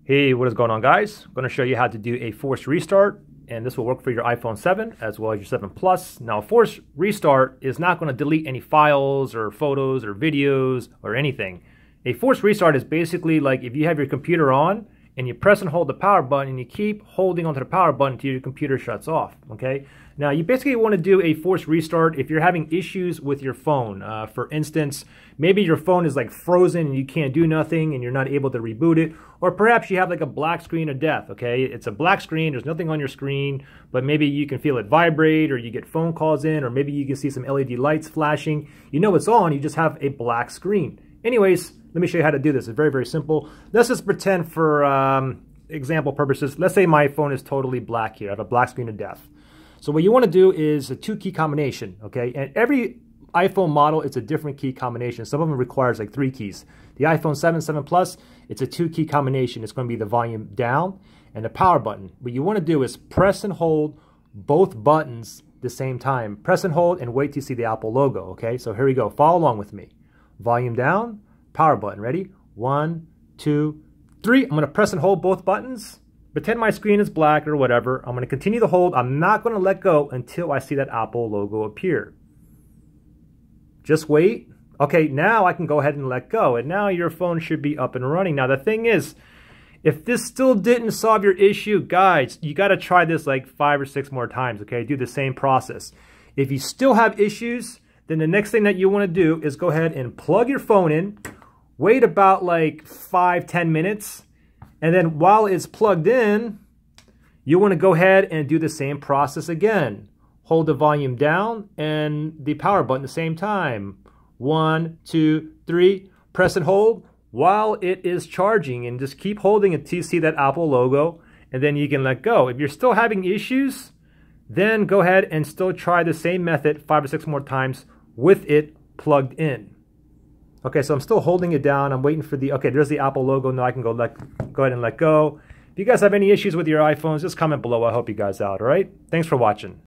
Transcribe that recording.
Hey, what is going on, guys? I'm going to show you how to do a forced restart, and this will work for your iPhone 7 as well as your 7 Plus. Now, a forced restart is not going to delete any files or photos or videos or anything. A forced restart is basically like if you have your computer on and you press and hold the power button and you keep holding onto the power button until your computer shuts off, okay? Now, you basically want to do a forced restart if you're having issues with your phone. For instance, maybe your phone is like frozen and you can't do nothing and you're not able to reboot it. Or perhaps you have like a black screen of death, okay? It's a black screen, there's nothing on your screen, but maybe you can feel it vibrate or you get phone calls in, or maybe you can see some LED lights flashing. You know it's on, you just have a black screen. Anyways, let me show you how to do this. It's very, very simple. Let's just pretend for example purposes, let's say my phone is totally black here. I have a black screen of death. So what you want to do is a 2-key combination, okay? And every iPhone model, it's a different key combination. Some of them requires like 3 keys. The iPhone 7, 7 Plus, it's a 2-key combination. It's going to be the volume down and the power button. What you want to do is press and hold both buttons the same time. Press and hold and wait till you see the Apple logo, okay? So here we go. Follow along with me. Volume down, power button. Ready? 1, 2, 3. I'm going to press and hold both buttons. Pretend my screen is black or whatever. I'm going to continue to hold. I'm not going to let go until I see that Apple logo appear. Just wait. Okay, now I can go ahead and let go. And now your phone should be up and running. Now the thing is, if this still didn't solve your issue, guys, you got to try this like 5 or 6 more times, okay? Do the same process. If you still have issues, then the next thing that you want to do is go ahead and plug your phone in. Wait about like 5-10 minutes. And then while it's plugged in, you want to go ahead and do the same process again. Hold the volume down and the power button at the same time. 1, 2, 3. Press and hold while it is charging, and just keep holding until you see that Apple logo, and then you can let go. If you're still having issues, then go ahead and still try the same method 5 or 6 more times with it plugged in. Okay, so I'm still holding it down. I'm waiting for the, okay, there's the Apple logo. Now I can go ahead and let go. If you guys have any issues with your iPhones, just comment below. I'll help you guys out, all right? Thanks for watching.